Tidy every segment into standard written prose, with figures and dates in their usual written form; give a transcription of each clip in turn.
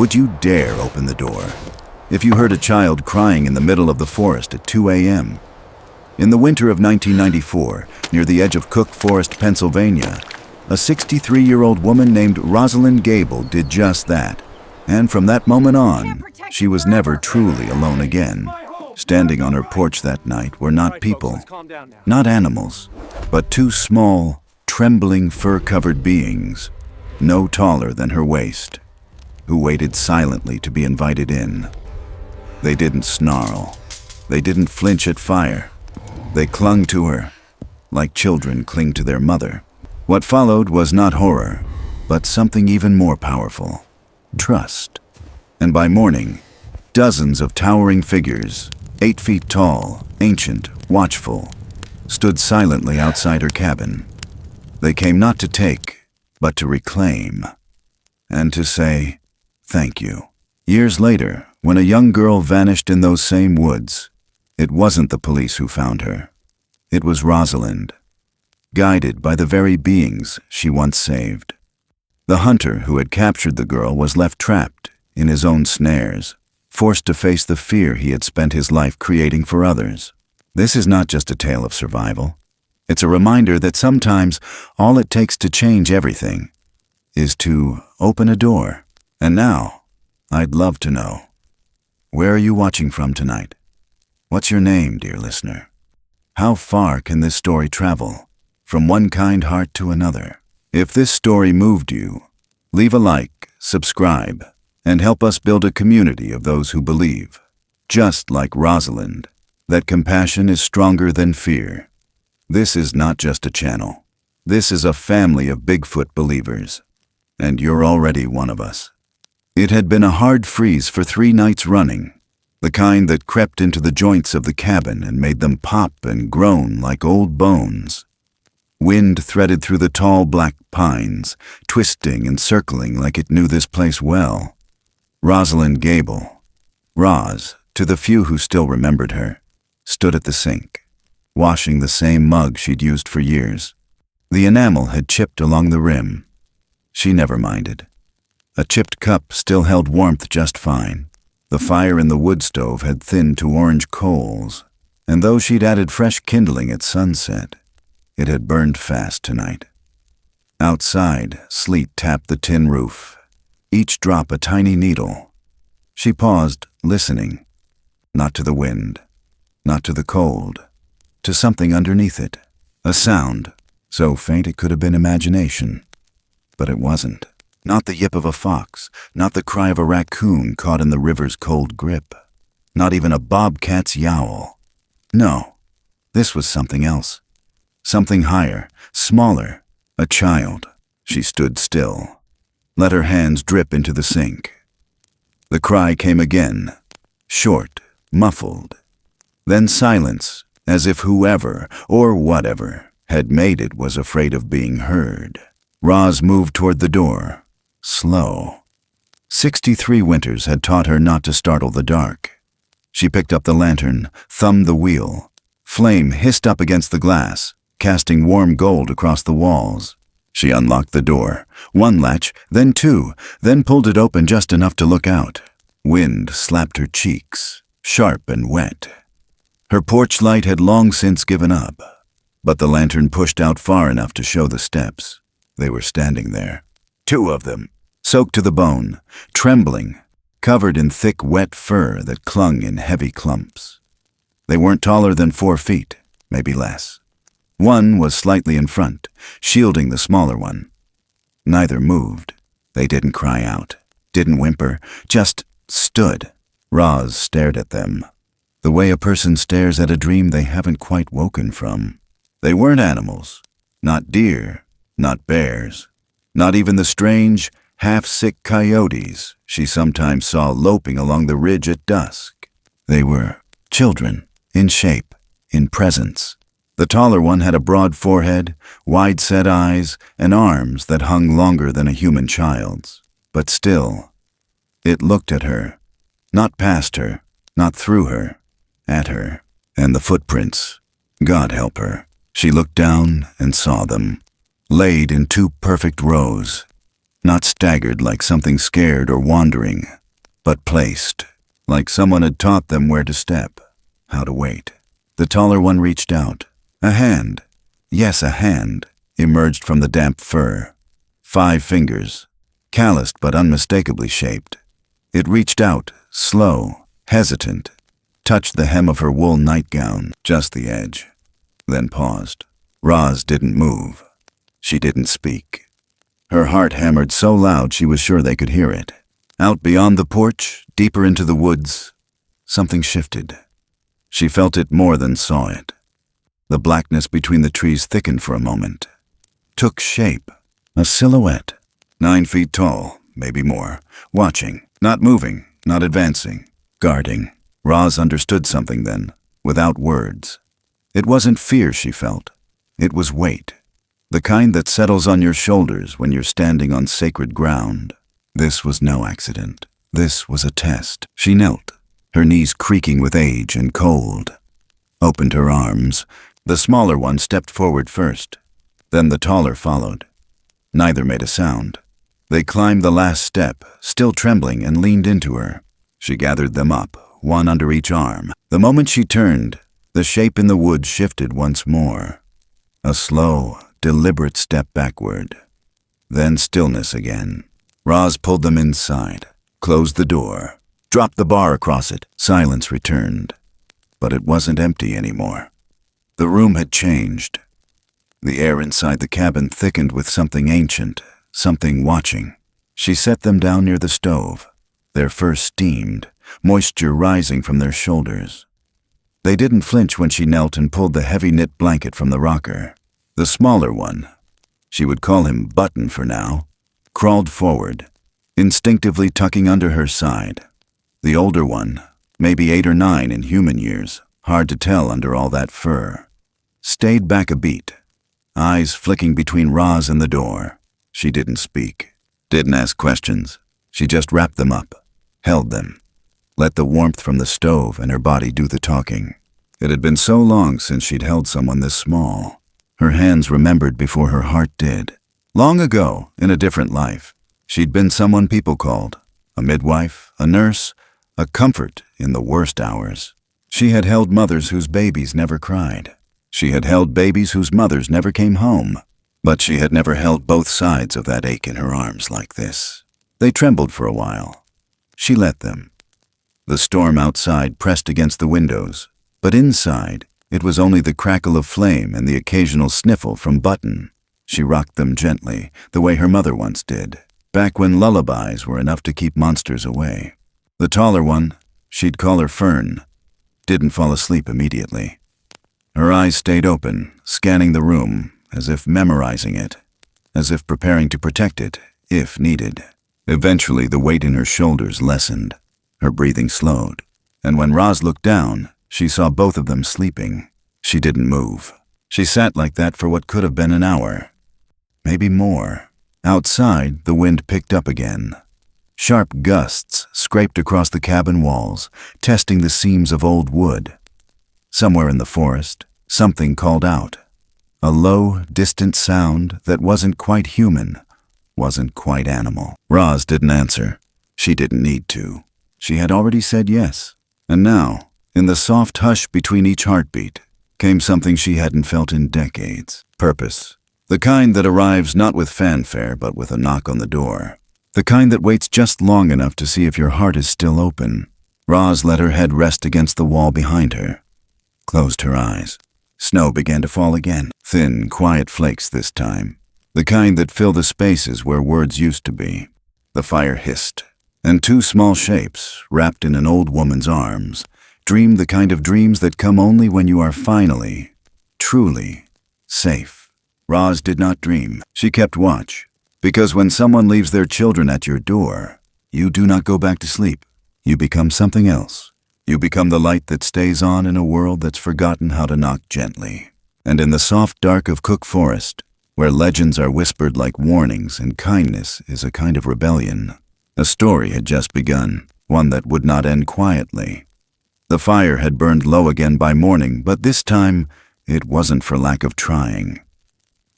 Would you dare open the door if you heard a child crying in the middle of the forest at 2 a.m.? In the winter of 1994, near the edge of Cook Forest, Pennsylvania, a 63-year-old woman named Rosalind Gable did just that. And from that moment on, she was never truly alone again. Standing on her porch that night were not people, not animals, but two small, trembling, fur-covered beings, no taller than her waist, who waited silently to be invited in. They didn't snarl. They didn't flinch at fire. They clung to her, like children cling to their mother. What followed was not horror, but something even more powerful: trust. And by morning, dozens of towering figures, 8 feet tall, ancient, watchful, stood silently outside her cabin. They came not to take, but to reclaim, and to say thank you. Years later, when a young girl vanished in those same woods, it wasn't the police who found her. It was Rosalind, guided by the very beings she once saved. The hunter who had captured the girl was left trapped in his own snares, forced to face the fear he had spent his life creating for others. This is not just a tale of survival. It's a reminder that sometimes all it takes to change everything is to open a door. And now, I'd love to know, where are you watching from tonight? What's your name, dear listener? How far can this story travel, from one kind heart to another? If this story moved you, leave a like, subscribe, and help us build a community of those who believe, just like Rosalind, that compassion is stronger than fear. This is not just a channel. This is a family of Bigfoot believers, and you're already one of us. It had been a hard freeze for 3 nights running, the kind that crept into the joints of the cabin and made them pop and groan like old bones. Wind threaded through the tall black pines, twisting and circling like it knew this place well. Rosalind Gable, Roz, to the few who still remembered her, stood at the sink, washing the same mug she'd used for years. The enamel had chipped along the rim. She never minded. A chipped cup still held warmth just fine. The fire in the wood stove had thinned to orange coals, and though she'd added fresh kindling at sunset, it had burned fast tonight. Outside, sleet tapped the tin roof, each drop a tiny needle. She paused, listening, not to the wind, not to the cold, to something underneath it, a sound, so faint it could have been imagination. But it wasn't. Not the yip of a fox, not the cry of a raccoon caught in the river's cold grip, not even a bobcat's yowl. No, this was something else. Something higher, smaller, a child. She stood still, let her hands drip into the sink. The cry came again, short, muffled. Then silence, as if whoever, or whatever, had made it was afraid of being heard. Roz moved toward the door, slow. 63 winters had taught her not to startle the dark. She picked up the lantern, thumbed the wheel. Flame hissed up against the glass, casting warm gold across the walls. She unlocked the door, 1 latch, then 2, then pulled it open just enough to look out. Wind slapped her cheeks, sharp and wet. Her porch light had long since given up, but the lantern pushed out far enough to show the steps. They were standing there, 2 of them, soaked to the bone, trembling, covered in thick, wet fur that clung in heavy clumps. They weren't taller than 4 feet, maybe less. One was slightly in front, shielding the smaller one. Neither moved. They didn't cry out, didn't whimper, just stood. Roz stared at them, the way a person stares at a dream they haven't quite woken from. They weren't animals, not deer, not bears, not even the strange, half-sick coyotes she sometimes saw loping along the ridge at dusk. They were children, in shape, in presence. The taller one had a broad forehead, wide-set eyes, and arms that hung longer than a human child's. But still, it looked at her, not past her, not through her, at her. And the footprints, God help her. She looked down and saw them, laid in 2 perfect rows. Not staggered like something scared or wandering, but placed, like someone had taught them where to step, how to wait. The taller one reached out. A hand, yes, a hand, emerged from the damp fur. 5 fingers, calloused but unmistakably shaped. It reached out, slow, hesitant, touched the hem of her wool nightgown, just the edge, then paused. Roz didn't move. She didn't speak. Her heart hammered so loud she was sure they could hear it. Out beyond the porch, deeper into the woods, something shifted. She felt it more than saw it. The blackness between the trees thickened for a moment, took shape, a silhouette, 9 feet tall, maybe more, watching, not moving, not advancing, guarding. Roz understood something then, without words. It wasn't fear she felt. It was weight, the kind that settles on your shoulders when you're standing on sacred ground. This was no accident. This was a test. She knelt, her knees creaking with age and cold. Opened her arms. The smaller one stepped forward first. Then the taller followed. Neither made a sound. They climbed the last step, still trembling, and leaned into her. She gathered them up, one under each arm. The moment she turned, the shape in the woods shifted once more. A slow, deliberate step backward. Then stillness again. Roz pulled them inside, closed the door, dropped the bar across it. Silence returned. But it wasn't empty anymore. The room had changed. The air inside the cabin thickened with something ancient, something watching. She set them down near the stove. Their fur steamed, moisture rising from their shoulders. They didn't flinch when she knelt and pulled the heavy knit blanket from the rocker. The smaller one, she would call him Button for now, crawled forward, instinctively tucking under her side. The older one, maybe 8 or 9 in human years, hard to tell under all that fur, stayed back a beat, eyes flicking between Roz and the door. She didn't speak, didn't ask questions. She just wrapped them up, held them, let the warmth from the stove and her body do the talking. It had been so long since she'd held someone this small. Her hands remembered before her heart did. Long ago, in a different life, she'd been someone people called a midwife, a nurse, a comfort in the worst hours. She had held mothers whose babies never cried. She had held babies whose mothers never came home. But she had never held both sides of that ache in her arms like this. They trembled for a while. She let them. The storm outside pressed against the windows, but inside, it was only the crackle of flame and the occasional sniffle from Button. She rocked them gently, the way her mother once did, back when lullabies were enough to keep monsters away. The taller one, she'd call her Fern, didn't fall asleep immediately. Her eyes stayed open, scanning the room, as if memorizing it, as if preparing to protect it, if needed. Eventually, the weight in her shoulders lessened. Her breathing slowed, and when Roz looked down, she saw both of them sleeping. She didn't move. She sat like that for what could have been an hour, maybe more. Outside, the wind picked up again. Sharp gusts scraped across the cabin walls, testing the seams of old wood. Somewhere in the forest, something called out. A low, distant sound that wasn't quite human, wasn't quite animal. Roz didn't answer. She didn't need to. She had already said yes. And now, in the soft hush between each heartbeat, came something she hadn't felt in decades. Purpose. The kind that arrives not with fanfare but with a knock on the door. The kind that waits just long enough to see if your heart is still open. Roz let her head rest against the wall behind her. Closed her eyes. Snow began to fall again. Thin, quiet flakes this time. The kind that fill the spaces where words used to be. The fire hissed, and 2 small shapes, wrapped in an old woman's arms, dreamed the kind of dreams that come only when you are finally, truly, safe. Roz did not dream. She kept watch, because when someone leaves their children at your door, you do not go back to sleep. You become something else. You become the light that stays on in a world that's forgotten how to knock gently. And in the soft dark of Cook Forest, where legends are whispered like warnings and kindness is a kind of rebellion, a story had just begun, one that would not end quietly. The fire had burned low again by morning, but this time it wasn't for lack of trying.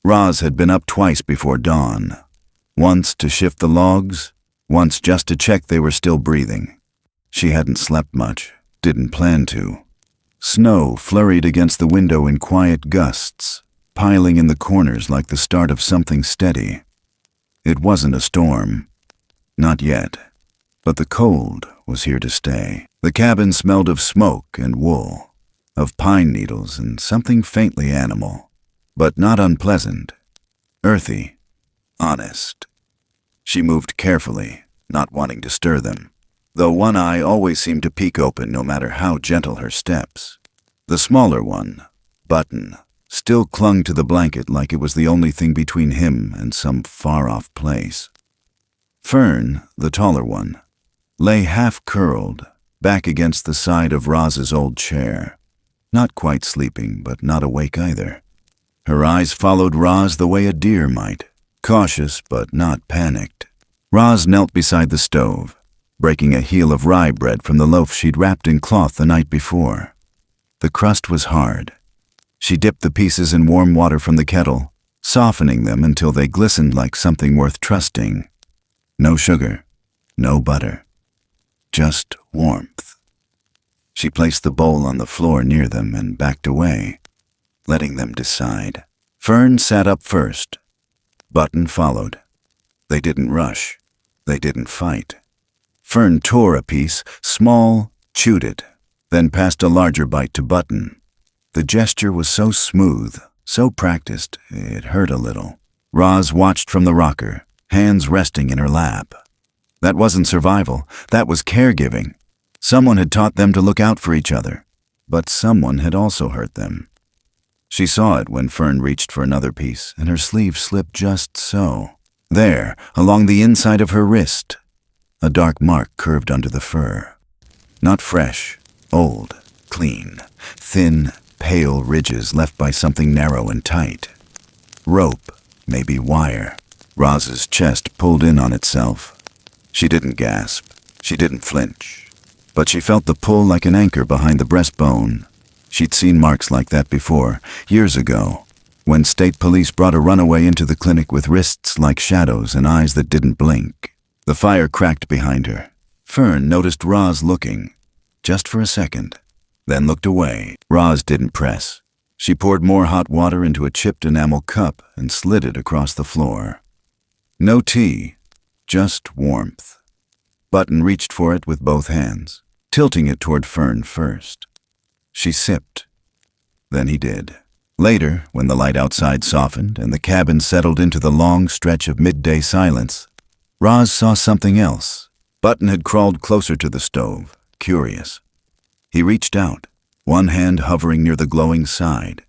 Roz had been up twice before dawn. Once to shift the logs, once just to check they were still breathing. She hadn't slept much, didn't plan to. Snow flurried against the window in quiet gusts, piling in the corners like the start of something steady. It wasn't a storm. Not yet. But the cold was here to stay. The cabin smelled of smoke and wool, of pine needles and something faintly animal, but not unpleasant. Earthy. Honest. She moved carefully, not wanting to stir them, though one eye always seemed to peek open no matter how gentle her steps. The smaller one, Button, still clung to the blanket like it was the only thing between him and some far-off place. Fern, the taller one, lay half-curled, back against the side of Roz's old chair, not quite sleeping, but not awake either. Her eyes followed Roz the way a deer might, cautious but not panicked. Roz knelt beside the stove, breaking a heel of rye bread from the loaf she'd wrapped in cloth the night before. The crust was hard. She dipped the pieces in warm water from the kettle, softening them until they glistened like something worth trusting. No sugar, no butter, just warmth. She placed the bowl on the floor near them and backed away, letting them decide. Fern sat up first. Button followed. They didn't rush. They didn't fight. Fern tore a piece, small, chewed it, then passed a larger bite to Button. The gesture was so smooth, so practiced, it hurt a little. Roz watched from the rocker, hands resting in her lap. That wasn't survival, that was caregiving. Someone had taught them to look out for each other, but someone had also hurt them. She saw it when Fern reached for another piece, and her sleeve slipped just so. There, along the inside of her wrist, a dark mark curved under the fur. Not fresh, old, clean, thin, pale ridges left by something narrow and tight. Rope, maybe wire. Roz's chest pulled in on itself. She didn't gasp. She didn't flinch. But she felt the pull like an anchor behind the breastbone. She'd seen marks like that before, years ago, when state police brought a runaway into the clinic with wrists like shadows and eyes that didn't blink. The fire cracked behind her. Fern noticed Roz looking, just for a second, then looked away. Roz didn't press. She poured more hot water into a chipped enamel cup and slid it across the floor. No tea, just warmth. Button reached for it with both hands, tilting it toward Fern first. She sipped. Then he did. Later, when the light outside softened and the cabin settled into the long stretch of midday silence, Roz saw something else. Button had crawled closer to the stove, curious. He reached out, one hand hovering near the glowing side.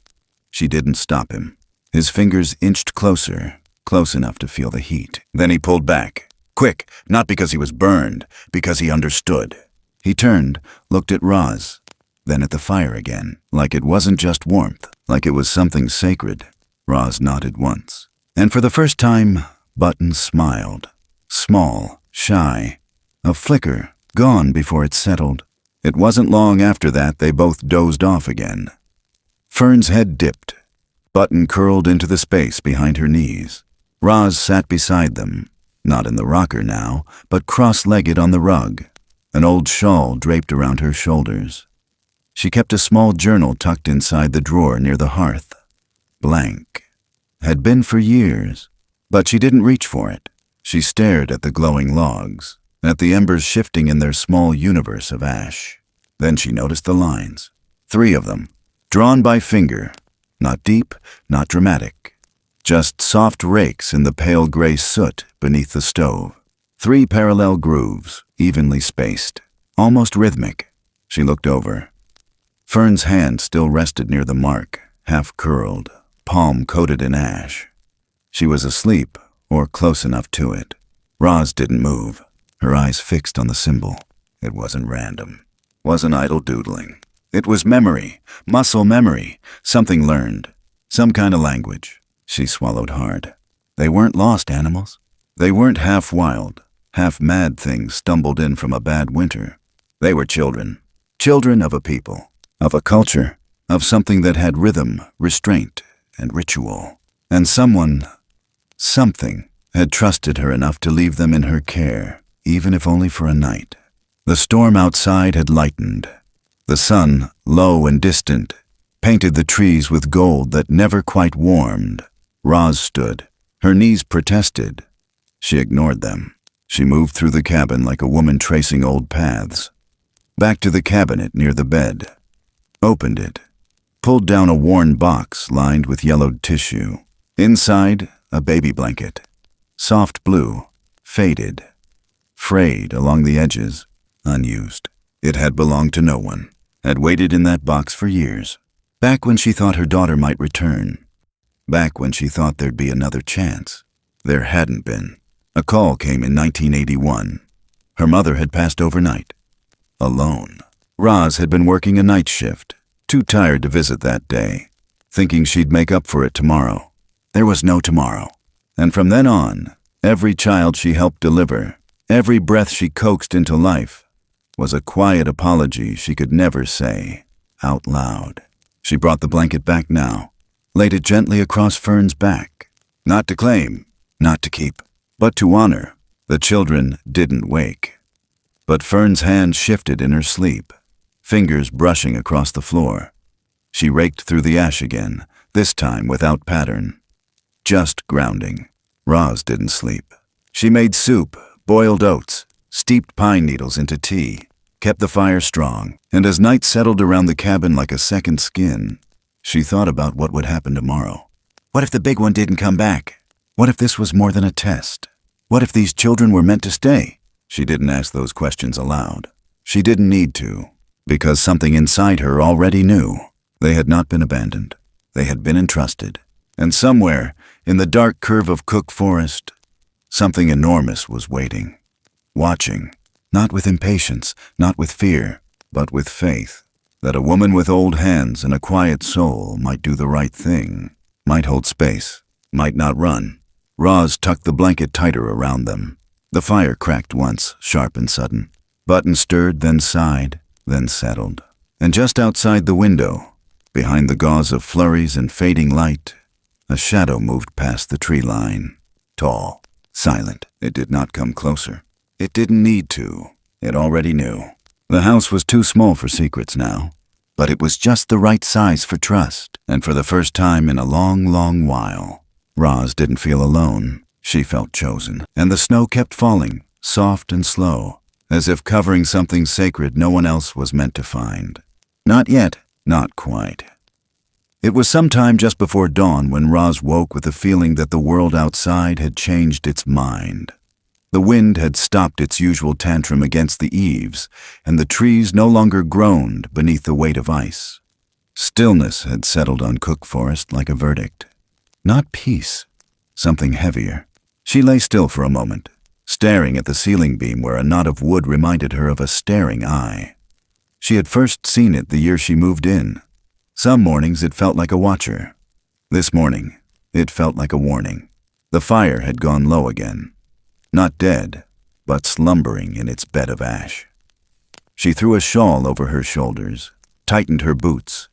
She didn't stop him. His fingers inched closer, close enough to feel the heat. Then he pulled back. Quick, not because he was burned, because he understood. He turned, looked at Roz, then at the fire again, like it wasn't just warmth, like it was something sacred. Roz nodded once. And for the first time, Button smiled. Small, shy, a flicker, gone before it settled. It wasn't long after that they both dozed off again. Fern's head dipped. Button curled into the space behind her knees. Roz sat beside them, not in the rocker now, but cross-legged on the rug, an old shawl draped around her shoulders. She kept a small journal tucked inside the drawer near the hearth. Blank. Had been for years, but she didn't reach for it. She stared at the glowing logs, at the embers shifting in their small universe of ash. Then she noticed the lines. 3 of them, drawn by finger, not deep, not dramatic. Just soft rakes in the pale gray soot beneath the stove. 3 parallel grooves, evenly spaced, almost rhythmic. She looked over. Fern's hand still rested near the mark, half-curled, palm coated in ash. She was asleep, or close enough to it. Roz didn't move, her eyes fixed on the symbol. It wasn't random, wasn't idle doodling. It was memory, muscle memory, something learned, some kind of language. She swallowed hard. They weren't lost animals. They weren't half-wild, half-mad things stumbled in from a bad winter. They were children. Children of a people, of a culture, of something that had rhythm, restraint, and ritual. And something, had trusted her enough to leave them in her care, even if only for a night. The storm outside had lightened. The sun, low and distant, painted the trees with gold that never quite warmed. Roz stood. Her knees protested. She ignored them. She moved through the cabin like a woman tracing old paths. Back to the cabinet near the bed. Opened it. Pulled down a worn box lined with yellowed tissue. Inside, a baby blanket. Soft blue, faded, frayed along the edges, unused. It had belonged to no one. Had waited in that box for years. Back when she thought her daughter might return. Back when she thought there'd be another chance. There hadn't been. A call came in 1981. Her mother had passed overnight. Alone. Roz had been working a night shift, too tired to visit that day, thinking she'd make up for it tomorrow. There was no tomorrow. And from then on, every child she helped deliver, every breath she coaxed into life, was a quiet apology she could never say out loud. She brought the blanket back now, laid it gently across Fern's back. Not to claim, not to keep, but to honor. The children didn't wake. But Fern's hand shifted in her sleep, fingers brushing across the floor. She raked through the ash again, this time without pattern. Just grounding. Roz didn't sleep. She made soup, boiled oats, steeped pine needles into tea, kept the fire strong, and as night settled around the cabin like a second skin, she thought about what would happen tomorrow. What if the big one didn't come back? What if this was more than a test? What if these children were meant to stay? She didn't ask those questions aloud. She didn't need to, because something inside her already knew. They had not been abandoned. They had been entrusted. And somewhere, in the dark curve of Cook Forest, something enormous was waiting, watching, not with impatience, not with fear, but with faith, that a woman with old hands and a quiet soul might do the right thing, might hold space, might not run. Roz tucked the blanket tighter around them. The fire cracked once, sharp and sudden. Button stirred, then sighed, then settled. And just outside the window, behind the gauze of flurries and fading light, a shadow moved past the tree line. Tall, silent. It did not come closer. It didn't need to. It already knew. The house was too small for secrets now, but it was just the right size for trust, and for the first time in a long, long while, Roz didn't feel alone. She felt chosen, and the snow kept falling, soft and slow, as if covering something sacred no one else was meant to find. Not yet, not quite. It was sometime just before dawn when Roz woke with the feeling that the world outside had changed its mind. The wind had stopped its usual tantrum against the eaves, and the trees no longer groaned beneath the weight of ice. Stillness had settled on Cook Forest like a verdict. Not peace, something heavier. She lay still for a moment, staring at the ceiling beam where a knot of wood reminded her of a staring eye. She had first seen it the year she moved in. Some mornings it felt like a watcher. This morning, it felt like a warning. The fire had gone low again. Not dead, but slumbering in its bed of ash. She threw a shawl over her shoulders, tightened her boots,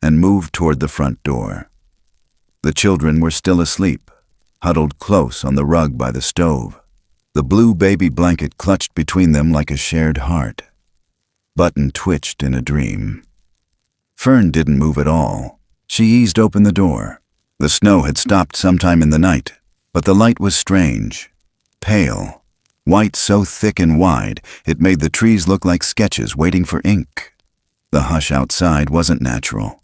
and moved toward the front door. The children were still asleep, huddled close on the rug by the stove. The blue baby blanket clutched between them like a shared heart. Button twitched in a dream. Fern didn't move at all. She eased open the door. The snow had stopped sometime in the night, but the light was strange, pale, white so thick and wide it made the trees look like sketches waiting for ink. The hush outside wasn't natural.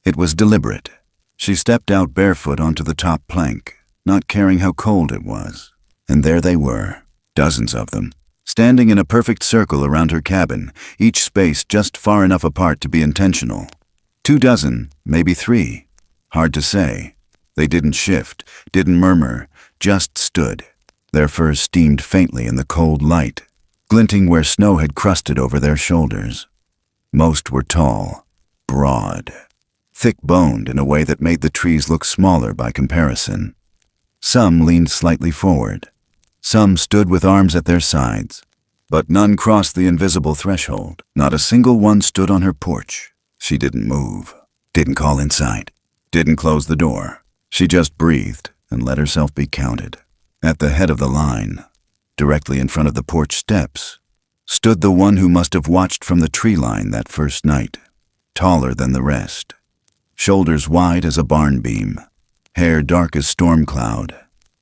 It was deliberate. She stepped out barefoot onto the top plank, not caring how cold it was. And there they were, dozens of them, standing in a perfect circle around her cabin, each space just far enough apart to be intentional. 2 dozen, maybe 3. Hard to say. They didn't shift, didn't murmur, just stood. Their furs steamed faintly in the cold light, glinting where snow had crusted over their shoulders. Most were tall, broad, thick-boned in a way that made the trees look smaller by comparison. Some leaned slightly forward. Some stood with arms at their sides, but none crossed the invisible threshold. Not a single one stood on her porch. She didn't move, didn't call inside, didn't close the door. She just breathed and let herself be counted. At the head of the line, directly in front of the porch steps, stood the one who must have watched from the tree line that first night, taller than the rest, shoulders wide as a barn beam, hair dark as storm cloud,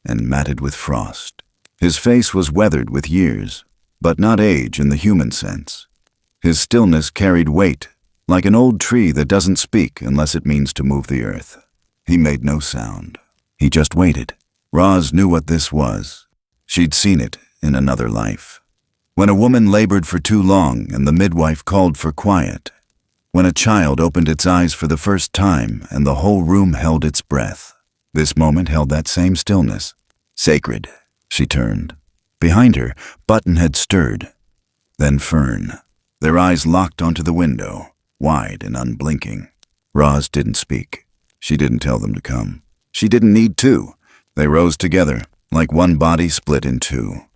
and matted with frost. His face was weathered with years, but not age in the human sense. His stillness carried weight, like an old tree that doesn't speak unless it means to move the earth. He made no sound. He just waited. Roz knew what this was. She'd seen it in another life. When a woman labored for too long and the midwife called for quiet. When a child opened its eyes for the first time and the whole room held its breath. This moment held that same stillness. Sacred. She turned. Behind her, Button had stirred. Then Fern. Their eyes locked onto the window, wide and unblinking. Roz didn't speak. She didn't tell them to come. She didn't need to. They rose together, like one body split in two.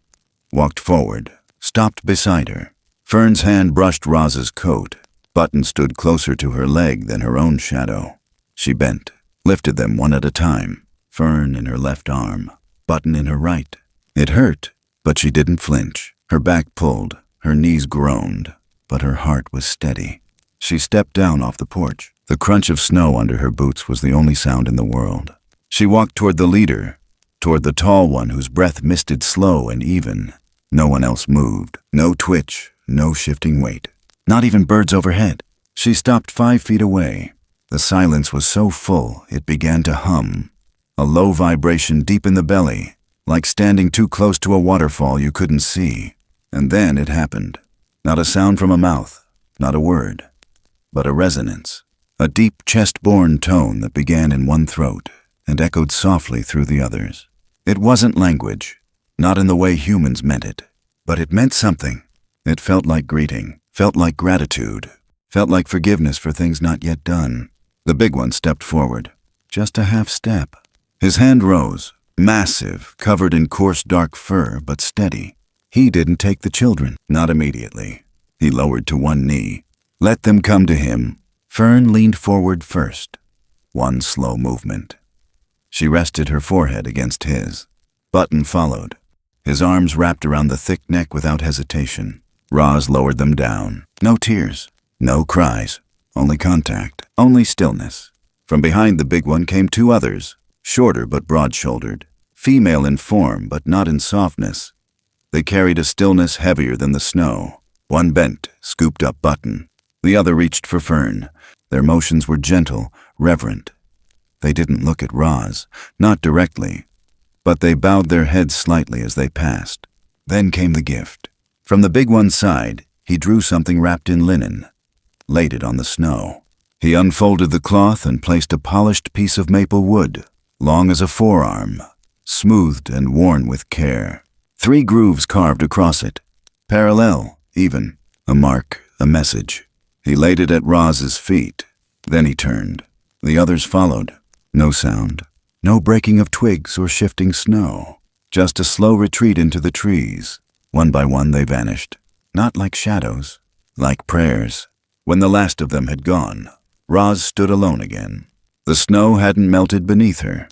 Walked forward, stopped beside her. Fern's hand brushed Roz's coat. Button stood closer to her leg than her own shadow. She bent, lifted them one at a time. Fern in her left arm, Button in her right. It hurt, but she didn't flinch. Her back pulled, her knees groaned, but her heart was steady. She stepped down off the porch. The crunch of snow under her boots was the only sound in the world. She walked toward the leader, toward the tall one whose breath misted slow and even. No one else moved. No twitch, no shifting weight. Not even birds overhead. She stopped 5 feet away. The silence was so full it began to hum. A low vibration deep in the belly, like standing too close to a waterfall you couldn't see. And then it happened. Not a sound from a mouth, not a word, but a resonance. A deep chest-borne tone that began in one throat and echoed softly through the others. It wasn't language, not in the way humans meant it, but it meant something. It felt like greeting, felt like gratitude, felt like forgiveness for things not yet done. The big one stepped forward, just a half step. His hand rose, massive, covered in coarse dark fur, but steady. He didn't take the children, not immediately. He lowered to one knee. Let them come to him. Fern leaned forward first. One slow movement. She rested her forehead against his. Button followed. His arms wrapped around the thick neck without hesitation. Roz lowered them down. No tears, no cries, only contact, only stillness. From behind the big one came 2 others, shorter but broad-shouldered, female in form but not in softness. They carried a stillness heavier than the snow. One bent, scooped up Button. The other reached for Fern. Their motions were gentle, reverent. They didn't look at Roz, not directly, but they bowed their heads slightly as they passed. Then came the gift. From the big one's side, he drew something wrapped in linen, laid it on the snow. He unfolded the cloth and placed a polished piece of maple wood, long as a forearm, smoothed and worn with care. 3 grooves carved across it, parallel, even, a mark, a message. He laid it at Roz's feet. Then he turned. The others followed. No sound. No breaking of twigs or shifting snow. Just a slow retreat into the trees. One by one they vanished. Not like shadows, like prayers. When the last of them had gone, Roz stood alone again. The snow hadn't melted beneath her.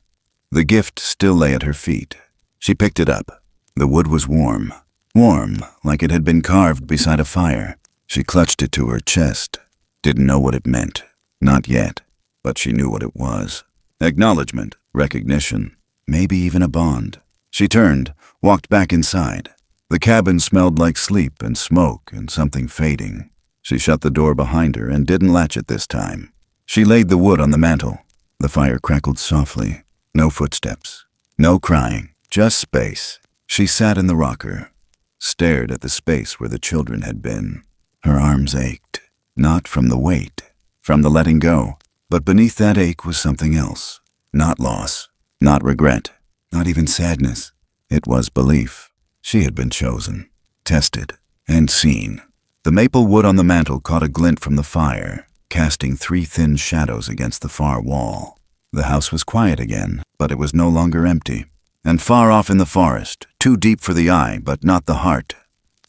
The gift still lay at her feet. She picked it up. The wood was warm. Warm, like it had been carved beside a fire. She clutched it to her chest. Didn't know what it meant. Not yet. But she knew what it was. Acknowledgement, recognition, maybe even a bond. She turned, walked back inside. The cabin smelled like sleep and smoke and something fading. She shut the door behind her and didn't latch it this time. She laid the wood on the mantel. The fire crackled softly. No footsteps. No crying. Just space. She sat in the rocker, stared at the space where the children had been. Her arms ached, not from the weight, from the letting go, but beneath that ache was something else. Not loss, not regret, not even sadness. It was belief. She had been chosen, tested, and seen. The maple wood on the mantel caught a glint from the fire, casting 3 thin shadows against the far wall. The house was quiet again, but it was no longer empty. And far off in the forest, too deep for the eye but not the heart,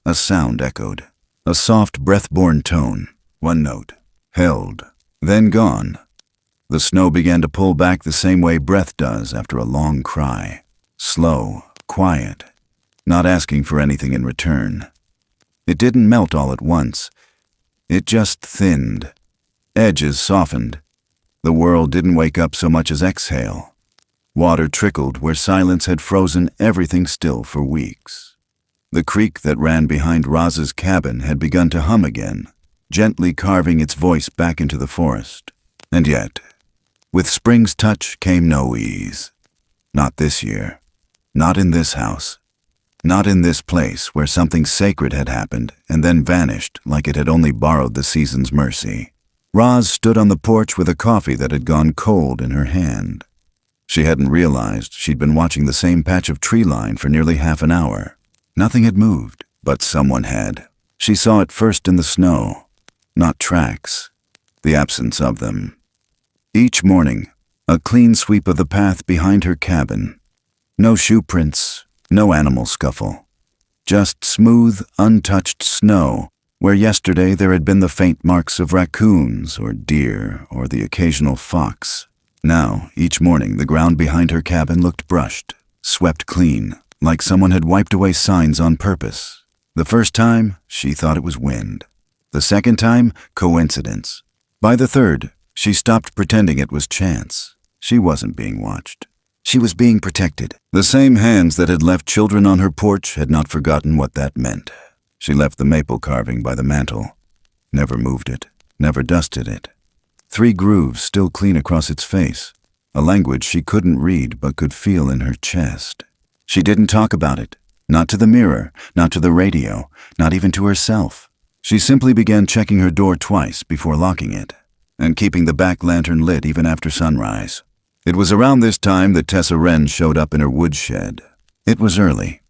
a sound echoed. A soft, breath-borne tone, one note, held, then gone. The snow began to pull back the same way breath does after a long cry. Slow, quiet, not asking for anything in return. It didn't melt all at once. It just thinned. Edges softened. The world didn't wake up so much as exhale. Water trickled where silence had frozen everything still for weeks. The creek that ran behind Roz's cabin had begun to hum again, gently carving its voice back into the forest. And yet, with spring's touch came no ease. Not this year. Not in this house. Not in this place where something sacred had happened and then vanished like it had only borrowed the season's mercy. Roz stood on the porch with a coffee that had gone cold in her hand. She hadn't realized she'd been watching the same patch of tree line for nearly half an hour. Nothing had moved, but someone had. She saw it first in the snow. Not tracks. The absence of them. Each morning, a clean sweep of the path behind her cabin. No shoe prints, no animal scuffle. Just smooth, untouched snow, where yesterday there had been the faint marks of raccoons or deer or the occasional fox. Now, each morning, the ground behind her cabin looked brushed, swept clean, like someone had wiped away signs on purpose. The first time, she thought it was wind. The second time, coincidence. By the third, she stopped pretending it was chance. She wasn't being watched. She was being protected. The same hands that had left children on her porch had not forgotten what that meant. She left the maple carving by the mantel. Never moved it, never dusted it. 3 grooves still clean across its face, a language she couldn't read but could feel in her chest. She didn't talk about it, not to the mirror, not to the radio, not even to herself. She simply began checking her door twice before locking it, and keeping the back lantern lit even after sunrise. It was around this time that Tessa Wren showed up in her woodshed. It was early,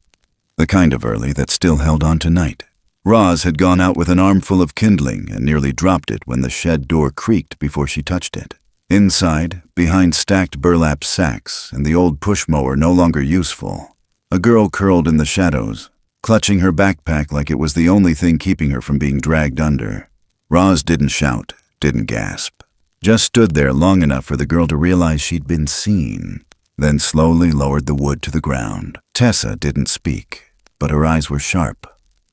the kind of early that still held on to night. Roz had gone out with an armful of kindling and nearly dropped it when the shed door creaked before she touched it. Inside, behind stacked burlap sacks and the old push mower no longer useful, a girl curled in the shadows, clutching her backpack like it was the only thing keeping her from being dragged under. Roz didn't shout, didn't gasp, just stood there long enough for the girl to realize she'd been seen, then slowly lowered the wood to the ground. Tessa didn't speak, but her eyes were sharp.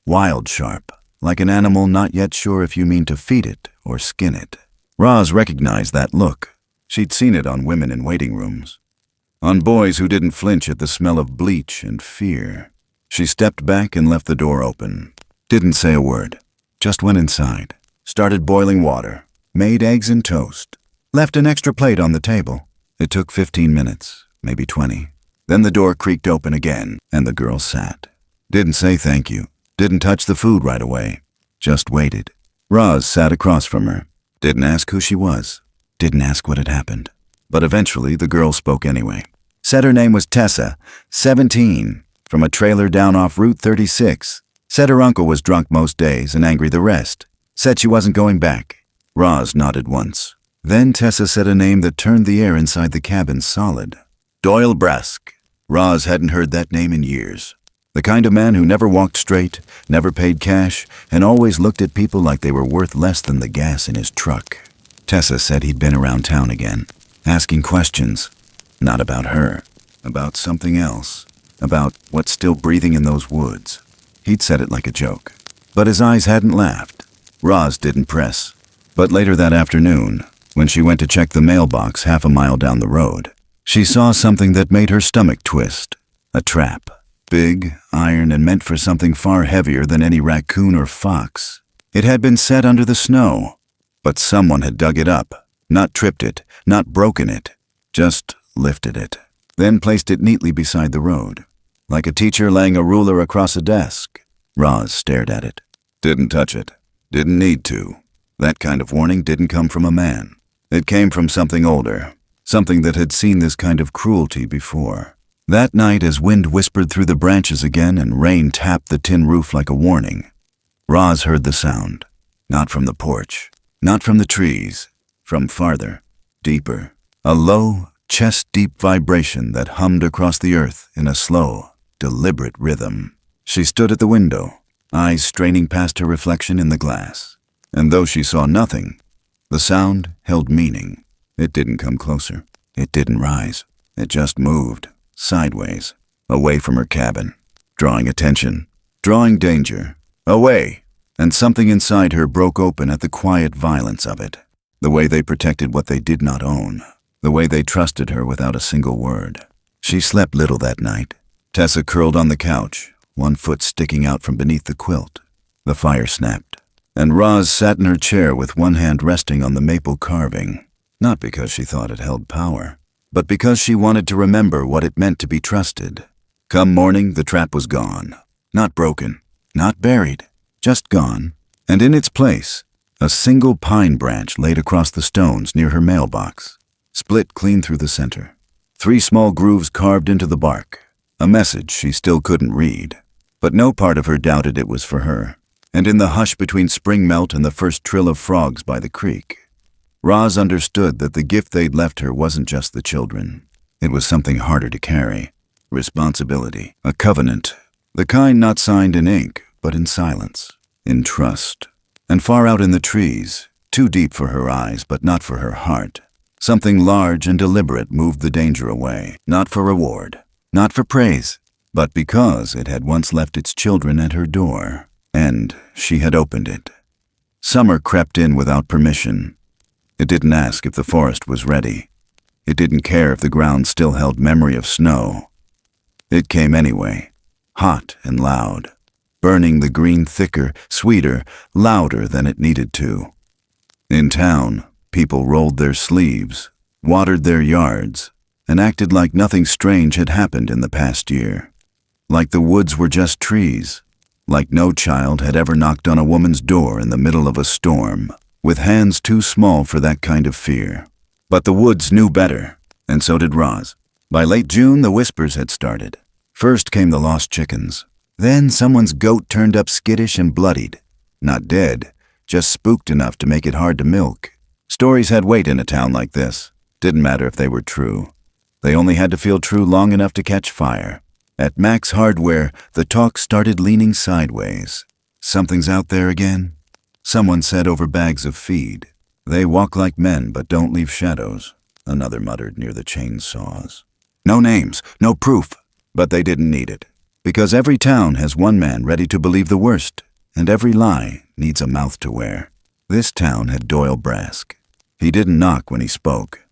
Wild sharp, like an animal not yet sure if you mean to feed it or skin it. Roz recognized that look. She'd seen it on women in waiting rooms. On boys who didn't flinch at the smell of bleach and fear. She stepped back and left the door open. Didn't say a word. Just went inside. Started boiling water. Made eggs and toast. Left an extra plate on the table. It took 15 minutes, maybe 20. Then the door creaked open again, and the girl sat. Didn't say thank you. Didn't touch the food right away. Just waited. Roz sat across from her. Didn't ask who she was. Didn't ask what had happened. But eventually the girl spoke anyway. Said her name was Tessa, 17, from a trailer down off Route 36. Said her uncle was drunk most days and angry the rest. Said she wasn't going back. Roz nodded once. Then Tessa said a name that turned the air inside the cabin solid. Doyle Brask. Roz hadn't heard that name in years. The kind of man who never walked straight, never paid cash, and always looked at people like they were worth less than the gas in his truck. Tessa said he'd been around town again, asking questions. Not about her, about something else, about what's still breathing in those woods. He'd said it like a joke, but his eyes hadn't laughed. Roz didn't press. But later that afternoon, when she went to check the mailbox half a mile down the road, she saw something that made her stomach twist. A trap. Big, iron, and meant for something far heavier than any raccoon or fox. It had been set under the snow, but someone had dug it up, not tripped it, not broken it, just lifted it, then placed it neatly beside the road, like a teacher laying a ruler across a desk. Roz stared at it. Didn't touch it. Didn't need to. That kind of warning didn't come from a man. It came from something older, something that had seen this kind of cruelty before. That night, as wind whispered through the branches again and rain tapped the tin roof like a warning, Roz heard the sound. Not from the porch, not from the trees, from farther, deeper. A low, chest-deep vibration that hummed across the earth in a slow, deliberate rhythm. She stood at the window, eyes straining past her reflection in the glass. And though she saw nothing, the sound held meaning. It didn't come closer. It didn't rise. It just moved. Sideways, away from her cabin, drawing attention, drawing danger, away, and something inside her broke open at the quiet violence of it. The way they protected what they did not own, the way they trusted her without a single word. She slept little that night. Tessa curled on the couch, one foot sticking out from beneath the quilt. The fire snapped, and Roz sat in her chair with one hand resting on the maple carving, not because she thought it held power, but because she wanted to remember what it meant to be trusted. Come morning, the trap was gone. Not broken, not buried, just gone. And in its place, a single pine branch laid across the stones near her mailbox, split clean through the center. 3 small grooves carved into the bark, a message she still couldn't read. But no part of her doubted it was for her. And in the hush between spring melt and the first trill of frogs by the creek, Roz understood that the gift they'd left her wasn't just the children. It was something harder to carry. Responsibility, a covenant, the kind not signed in ink, but in silence, in trust. And far out in the trees, too deep for her eyes but not for her heart, something large and deliberate moved the danger away, not for reward, not for praise, but because it had once left its children at her door, and she had opened it. Summer crept in without permission. It didn't ask if the forest was ready. It didn't care if the ground still held memory of snow. It came anyway, hot and loud, burning the green thicker, sweeter, louder than it needed to. In town, people rolled their sleeves, watered their yards, and acted like nothing strange had happened in the past year. Like the woods were just trees, like no child had ever knocked on a woman's door in the middle of a storm, with hands too small for that kind of fear. But the woods knew better, and so did Roz. By late June, the whispers had started. First came the lost chickens. Then someone's goat turned up skittish and bloodied. Not dead, just spooked enough to make it hard to milk. Stories had weight in a town like this. Didn't matter if they were true. They only had to feel true long enough to catch fire. At Mac's Hardware, the talk started leaning sideways. Something's out there again? Someone said over bags of feed. They walk like men but don't leave shadows, another muttered near the chainsaws. No names, no proof, but they didn't need it. Because every town has one man ready to believe the worst, and every lie needs a mouth to wear. This town had Doyle Brask. He didn't knock when he spoke.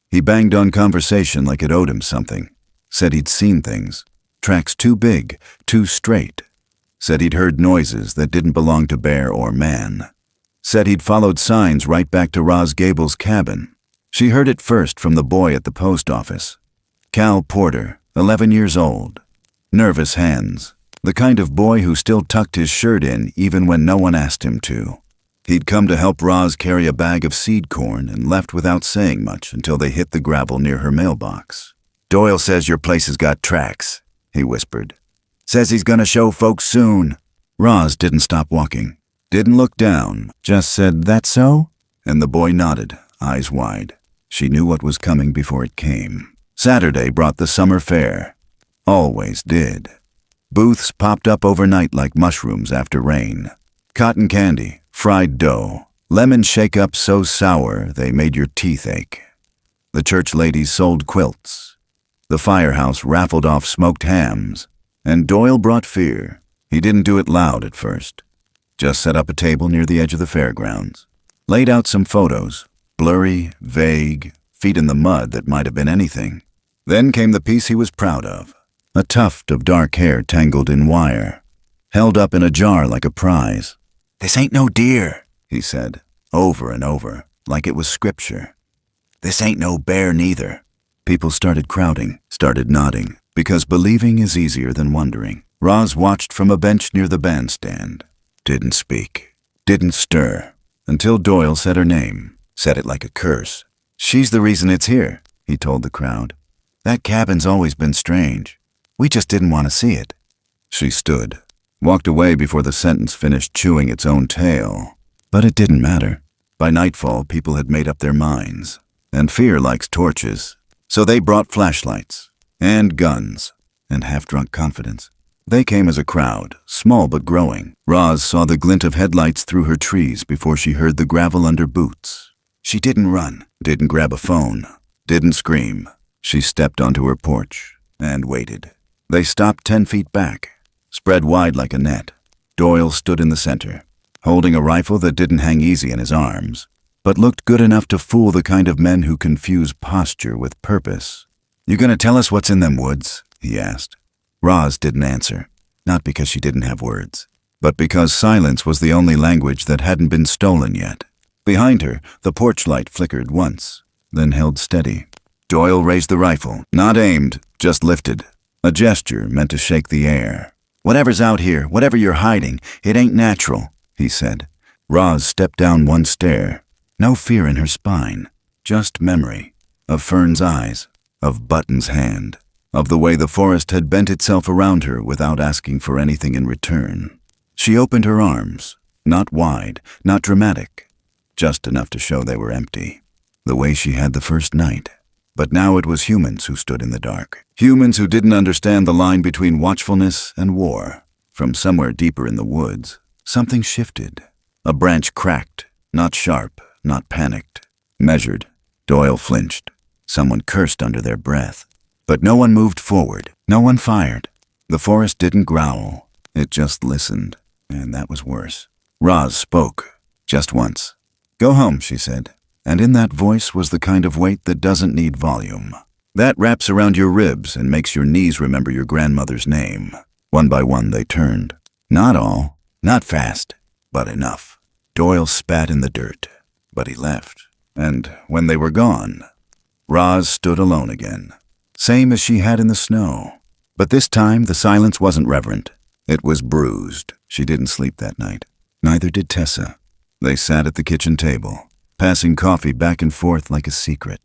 He banged on conversation like it owed him something. Said he'd seen things. Tracks too big, too straight. Said he'd heard noises that didn't belong to bear or man. Said he'd followed signs right back to Rosalind Gable's cabin. She heard it first from the boy at the post office. Cal Porter, 11 years old. Nervous hands. The kind of boy who still tucked his shirt in even when no one asked him to. He'd come to help Roz carry a bag of seed corn and left without saying much until they hit the gravel near her mailbox. Doyle says your place has got tracks, he whispered. Says he's gonna show folks soon. Roz didn't stop walking. Didn't look down, just said, "That so?" And the boy nodded, eyes wide. She knew what was coming before it came. Saturday brought the summer fair. Always did. Booths popped up overnight like mushrooms after rain. Cotton candy, fried dough, lemon shake-ups so sour they made your teeth ache. The church ladies sold quilts. The firehouse raffled off smoked hams. And Doyle brought fear. He didn't do it loud at first. Just set up a table near the edge of the fairgrounds. Laid out some photos, blurry, vague, feet in the mud that might have been anything. Then came the piece he was proud of. A tuft of dark hair tangled in wire, held up in a jar like a prize. "This ain't no deer," he said, over and over, like it was scripture. "This ain't no bear neither." People started crowding, started nodding, because believing is easier than wondering. Roz watched from a bench near the bandstand. Didn't speak, didn't stir, until Doyle said her name, said it like a curse. "She's the reason it's here," he told the crowd. "That cabin's always been strange. We just didn't want to see it." She stood, walked away before the sentence finished chewing its own tail. But it didn't matter. By nightfall, people had made up their minds. And fear likes torches. So they brought flashlights, and guns, and half-drunk confidence. They came as a crowd, small but growing. Roz saw the glint of headlights through her trees before she heard the gravel under boots. She didn't run, didn't grab a phone, didn't scream. She stepped onto her porch and waited. They stopped 10 feet back, spread wide like a net. Doyle stood in the center, holding a rifle that didn't hang easy in his arms, but looked good enough to fool the kind of men who confuse posture with purpose. "You gonna tell us what's in them woods?" he asked. Roz didn't answer, not because she didn't have words, but because silence was the only language that hadn't been stolen yet. Behind her, the porch light flickered once, then held steady. Doyle raised the rifle, not aimed, just lifted, a gesture meant to shake the air. "Whatever's out here, whatever you're hiding, it ain't natural," he said. Roz stepped down one stair, no fear in her spine, just memory of Fern's eyes, of Button's hand, of the way the forest had bent itself around her without asking for anything in return. She opened her arms, not wide, not dramatic, just enough to show they were empty, the way she had the first night. But now it was humans who stood in the dark, humans who didn't understand the line between watchfulness and war. From somewhere deeper in the woods, something shifted. A branch cracked, not sharp, not panicked, measured. Doyle flinched. Someone cursed under their breath. But no one moved forward. No one fired. The forest didn't growl. It just listened, and that was worse. Roz spoke, just once. "Go home," she said, and in that voice was the kind of weight that doesn't need volume. That wraps around your ribs and makes your knees remember your grandmother's name. One by one they turned. Not all, not fast, but enough. Doyle spat in the dirt, but he left. And when they were gone, Roz stood alone again, same as she had in the snow. But this time the silence wasn't reverent. It was bruised. She didn't sleep that night. Neither did Tessa. They sat at the kitchen table, passing coffee back and forth like a secret.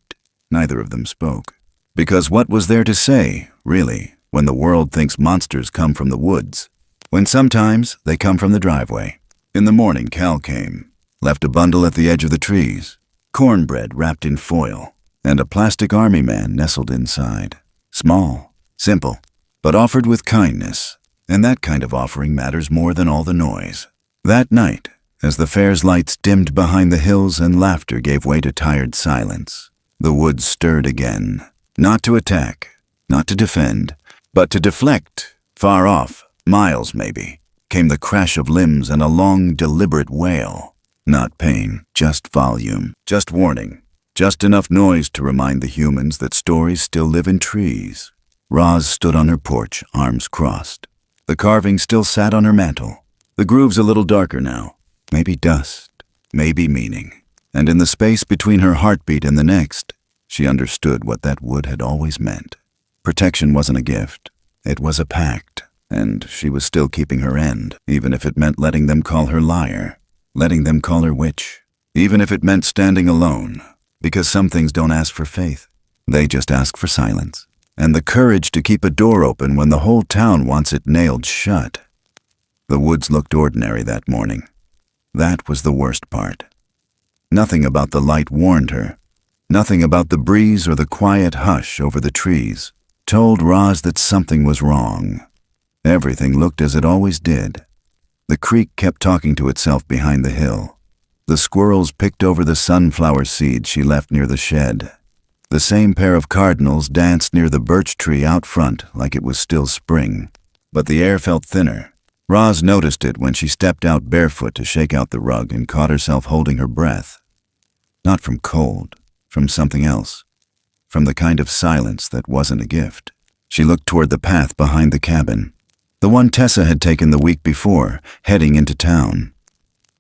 Neither of them spoke. Because what was there to say, really, when the world thinks monsters come from the woods? When sometimes they come from the driveway. In the morning, Cal came, left a bundle at the edge of the trees, cornbread wrapped in foil, and a plastic army man nestled inside. Small, simple, but offered with kindness, and that kind of offering matters more than all the noise. That night, as the fair's lights dimmed behind the hills and laughter gave way to tired silence, the woods stirred again. Not to attack, not to defend, but to deflect. Far off, miles maybe, came the crash of limbs and a long, deliberate wail. Not pain, just volume, just warning, just enough noise to remind the humans that stories still live in trees. Roz stood on her porch, arms crossed. The carving still sat on her mantel. The groove's a little darker now. Maybe dust, maybe meaning. And in the space between her heartbeat and the next, she understood what that wood had always meant. Protection wasn't a gift. It was a pact, and she was still keeping her end, even if it meant letting them call her liar, letting them call her witch, even if it meant standing alone, because some things don't ask for faith. They just ask for silence, and the courage to keep a door open when the whole town wants it nailed shut. The woods looked ordinary that morning. That was the worst part. Nothing about the light warned her. Nothing about the breeze or the quiet hush over the trees told Roz that something was wrong. Everything looked as it always did. The creek kept talking to itself behind the hill. The squirrels picked over the sunflower seeds she left near the shed. The same pair of cardinals danced near the birch tree out front like it was still spring. But the air felt thinner. Roz noticed it when she stepped out barefoot to shake out the rug and caught herself holding her breath. Not from cold, from something else. From the kind of silence that wasn't a gift. She looked toward the path behind the cabin. The one Tessa had taken the week before, heading into town.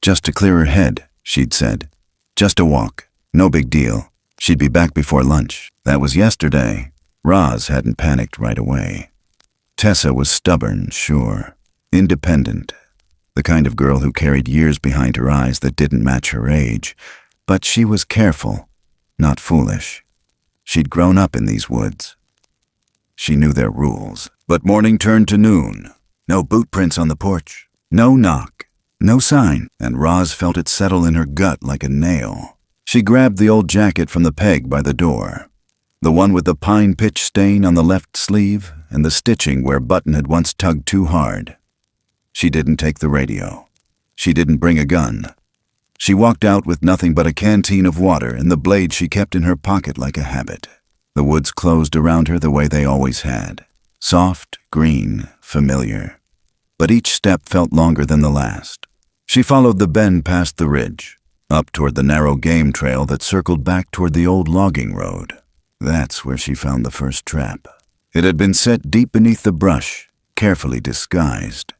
Just to clear her head, she'd said. Just a walk. No big deal. She'd be back before lunch. That was yesterday. Roz hadn't panicked right away. Tessa was stubborn, sure. Independent. The kind of girl who carried years behind her eyes that didn't match her age. But she was careful, not foolish. She'd grown up in these woods. She knew their rules. But morning turned to noon. No boot prints on the porch. No knock. No sign. And Roz felt it settle in her gut like a nail. She grabbed the old jacket from the peg by the door. The one with the pine pitch stain on the left sleeve and the stitching where Button had once tugged too hard. She didn't take the radio. She didn't bring a gun. She walked out with nothing but a canteen of water and the blade she kept in her pocket like a habit. The woods closed around her the way they always had. Soft, green, familiar. But each step felt longer than the last. She followed the bend past the ridge, up toward the narrow game trail that circled back toward the old logging road. That's where she found the first trap. It had been set deep beneath the brush, carefully disguised.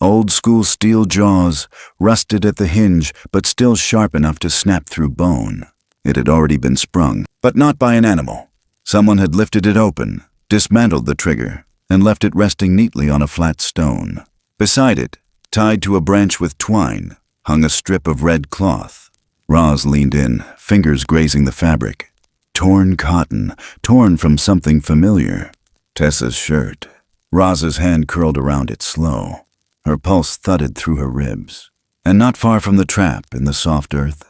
Old-school steel jaws, rusted at the hinge, but still sharp enough to snap through bone. It had already been sprung, but not by an animal. Someone had lifted it open, dismantled the trigger, and left it resting neatly on a flat stone. Beside it, tied to a branch with twine, hung a strip of red cloth. Roz leaned in, fingers grazing the fabric. Torn cotton, torn from something familiar. Tessa's shirt. Roz's hand curled around it slow. Her pulse thudded through her ribs. And not far from the trap, in the soft earth,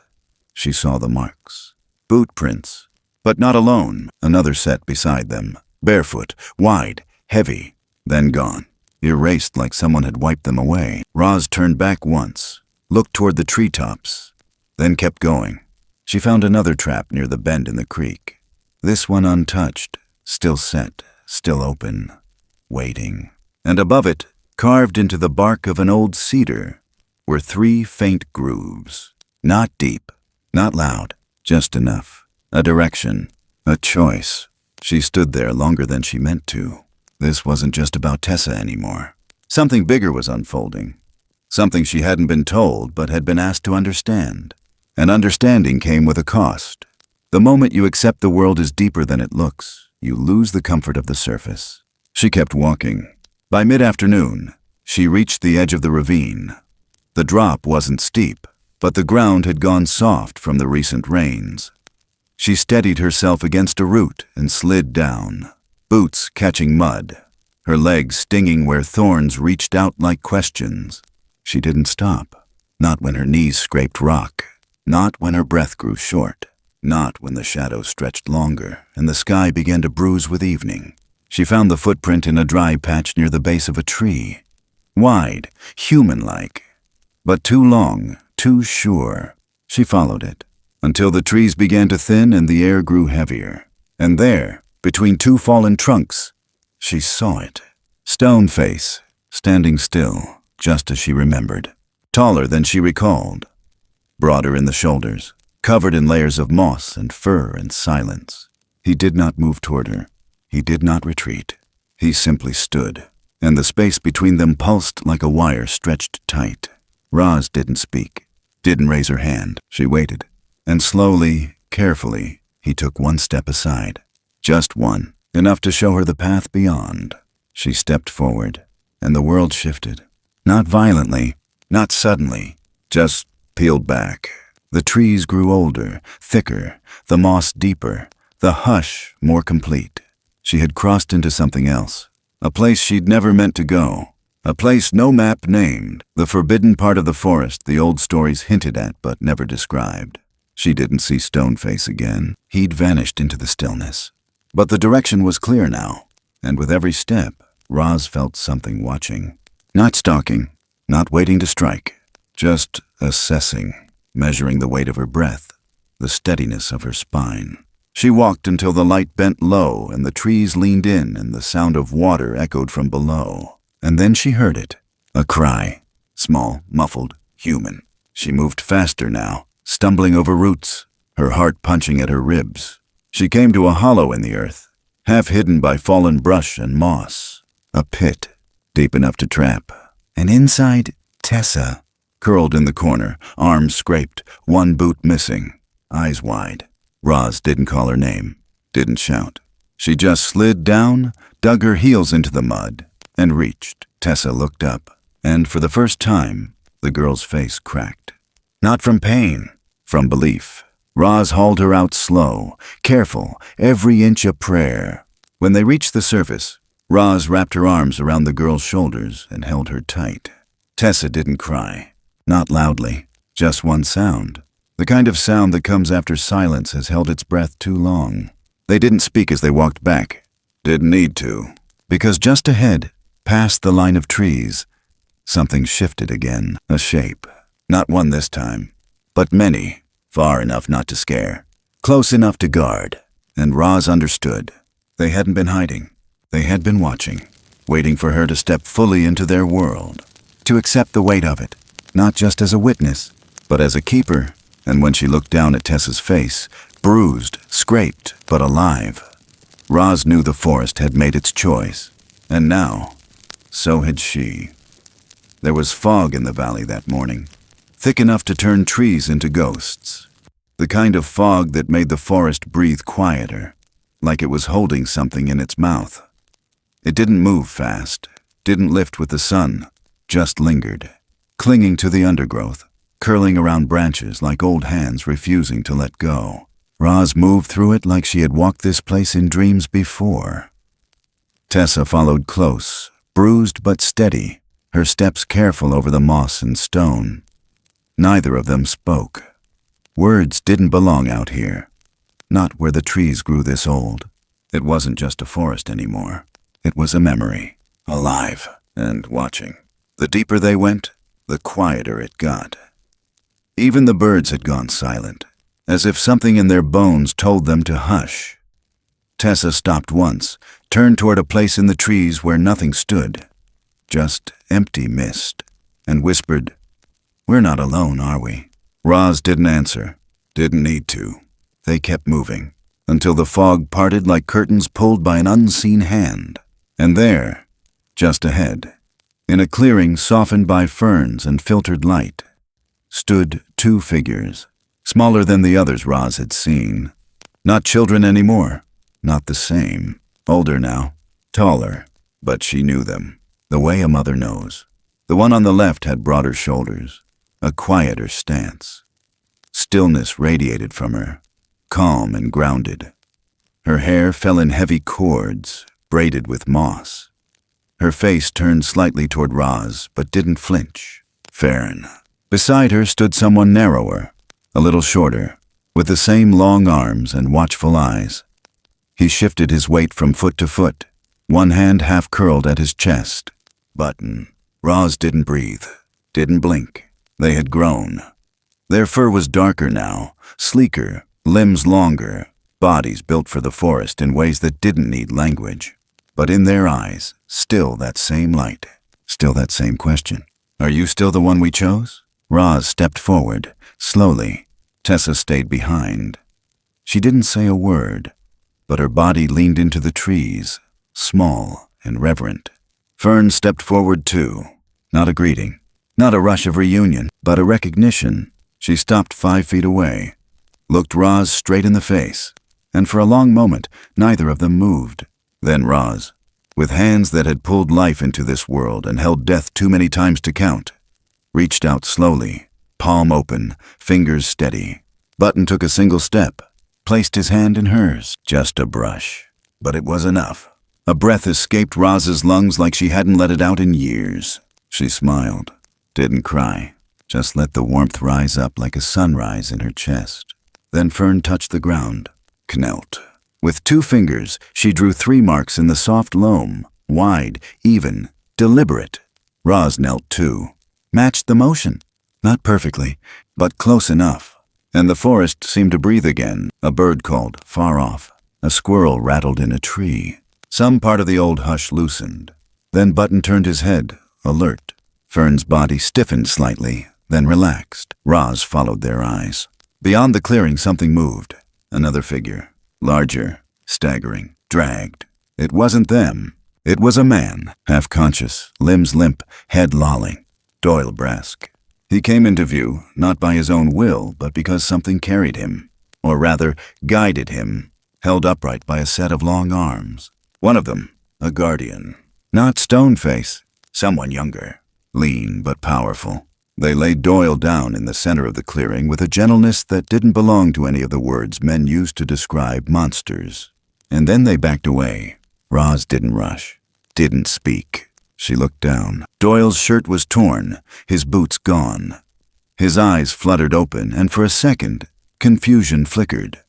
she saw the marks. Boot prints. But not alone, another set beside them. Barefoot, wide, heavy, then gone. Erased like someone had wiped them away. Roz turned back once, looked toward the treetops, then kept going. She found another trap near the bend in the creek. This one untouched, still set, still open, waiting. And above it, carved into the bark of an old cedar, were 3 faint grooves. Not deep, not loud, just enough. A direction, a choice. She stood there longer than she meant to. This wasn't just about Tessa anymore. Something bigger was unfolding. Something she hadn't been told but had been asked to understand. And understanding came with a cost. The moment you accept the world is deeper than it looks, you lose the comfort of the surface. She kept walking. By mid-afternoon, she reached the edge of the ravine. The drop wasn't steep, but the ground had gone soft from the recent rains. She steadied herself against a root and slid down, boots catching mud, her legs stinging where thorns reached out like questions. She didn't stop, not when her knees scraped rock, not when her breath grew short, not when the shadows stretched longer and the sky began to bruise with evening. She found the footprint in a dry patch near the base of a tree. Wide, human-like, but too long, too sure. She followed it, until the trees began to thin and the air grew heavier. And there, between 2 fallen trunks, she saw it. Stoneface, standing still, just as she remembered. Taller than she recalled. Broader in the shoulders, covered in layers of moss and fur and silence. He did not move toward her. He did not retreat. He simply stood, and the space between them pulsed like a wire stretched tight. Roz didn't speak, didn't raise her hand. She waited, and slowly, carefully, he took 1 step aside. Just one, enough to show her the path beyond. She stepped forward, and the world shifted. Not violently, not suddenly, just peeled back. The trees grew older, thicker, the moss deeper, the hush more complete. She had crossed into something else, a place she'd never meant to go, a place no map named, the forbidden part of the forest the old stories hinted at but never described. She didn't see Stoneface again. He'd vanished into the stillness. But the direction was clear now, and with every step, Roz felt something watching. Not stalking, not waiting to strike, just assessing, measuring the weight of her breath, the steadiness of her spine. She walked until the light bent low and the trees leaned in and the sound of water echoed from below. And then she heard it, a cry, small, muffled, human. She moved faster now, stumbling over roots, her heart punching at her ribs. She came to a hollow in the earth, half hidden by fallen brush and moss. A pit, deep enough to trap. And inside, Tessa, curled in the corner, arms scraped, 1 boot missing, eyes wide. Roz didn't call her name, didn't shout. She just slid down, dug her heels into the mud, and reached. Tessa looked up, and for the first time, the girl's face cracked. Not from pain, from belief. Roz hauled her out slow, careful, every inch a prayer. When they reached the surface, Roz wrapped her arms around the girl's shoulders and held her tight. Tessa didn't cry, not loudly, just one sound. The kind of sound that comes after silence has held its breath too long. They didn't speak as they walked back. Didn't need to. Because just ahead, past the line of trees, something shifted again, a shape. Not one this time, but many, far enough not to scare, close enough to guard. And Roz understood. They hadn't been hiding. They had been watching, waiting for her to step fully into their world, to accept the weight of it, not just as a witness, but as a keeper. And when she looked down at Tessa's face, bruised, scraped, but alive, Roz knew the forest had made its choice. And now, so had she. There was fog in the valley that morning, thick enough to turn trees into ghosts. The kind of fog that made the forest breathe quieter, like it was holding something in its mouth. It didn't move fast, didn't lift with the sun, just lingered, clinging to the undergrowth, curling around branches like old hands refusing to let go. Roz moved through it like she had walked this place in dreams before. Tessa followed close, bruised but steady, her steps careful over the moss and stone. Neither of them spoke. Words didn't belong out here, not where the trees grew this old. It wasn't just a forest anymore. It was a memory, alive and watching. The deeper they went, the quieter it got. Even the birds had gone silent, as if something in their bones told them to hush. Tessa stopped once, turned toward a place in the trees where nothing stood, just empty mist, and whispered, "We're not alone, are we?" Roz didn't answer, didn't need to. They kept moving, until the fog parted like curtains pulled by an unseen hand. And there, just ahead, in a clearing softened by ferns and filtered light, stood two figures, smaller than the others Roz had seen. Not children anymore, not the same. Older now, taller, but she knew them, the way a mother knows. The one on the left had broader shoulders, a quieter stance. Stillness radiated from her, calm and grounded. Her hair fell in heavy cords, braided with moss. Her face turned slightly toward Roz, but didn't flinch. Farron. Beside her stood someone narrower, a little shorter, with the same long arms and watchful eyes. He shifted his weight from foot to foot, one hand half curled at his chest. Button. Roz didn't breathe, didn't blink. They had grown. Their fur was darker now, sleeker, limbs longer, bodies built for the forest in ways that didn't need language. But in their eyes, still that same light, still that same question. "Are you still the one we chose?" Roz stepped forward, slowly. Tessa stayed behind. She didn't say a word, but her body leaned into the trees, small and reverent. Fern stepped forward too. Not a greeting, not a rush of reunion, but a recognition. She stopped 5 feet away, looked Roz straight in the face, and for a long moment, neither of them moved. Then Roz, with hands that had pulled life into this world and held death too many times to count, reached out slowly, palm open, fingers steady. Button took a single step, placed his hand in hers. Just a brush. But it was enough. A breath escaped Roz's lungs like she hadn't let it out in years. She smiled, didn't cry, just let the warmth rise up like a sunrise in her chest. Then Fern touched the ground, knelt. With 2 fingers, she drew 3 marks in the soft loam, wide, even, deliberate. Roz knelt too, matched the motion. Not perfectly, but close enough. And the forest seemed to breathe again. A bird called, far off. A squirrel rattled in a tree. Some part of the old hush loosened. Then Button turned his head, alert. Fern's body stiffened slightly, then relaxed. Roz followed their eyes. Beyond the clearing, something moved. Another figure. Larger, staggering, dragged. It wasn't them. It was a man, half-conscious, limbs limp, head lolling. Doyle Brask. He came into view, not by his own will, but because something carried him, or rather, guided him, held upright by a set of long arms. One of them, a guardian. Not Stoneface, someone younger, lean but powerful. They laid Doyle down in the center of the clearing with a gentleness that didn't belong to any of the words men used to describe monsters. And then they backed away. Roz didn't rush, didn't speak. She looked down. Doyle's shirt was torn, his boots gone. His eyes fluttered open, and for a second, confusion flickered.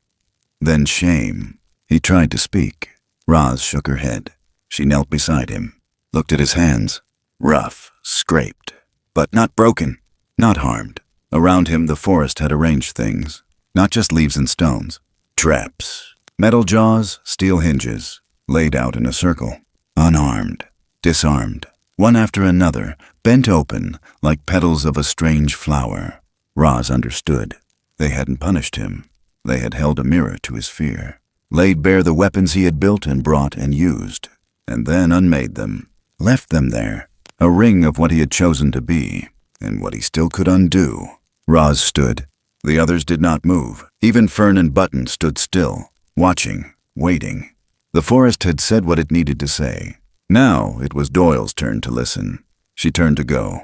Then shame. He tried to speak. Roz shook her head. She knelt beside him, looked at his hands. Rough, scraped, but not broken, not harmed. Around him, the forest had arranged things, not just leaves and stones. Traps, metal jaws, steel hinges, laid out in a circle. unarmed, disarmed, one after another, bent open like petals of a strange flower. Roz understood. They hadn't punished him. They had held a mirror to his fear, laid bare the weapons he had built and brought and used, and then unmade them, left them there, a ring of what he had chosen to be, and what he still could undo. Roz stood. The others did not move. Even Fern and Button stood still, watching, waiting. The forest had said what it needed to say. Now it was Doyle's turn to listen. She turned to go.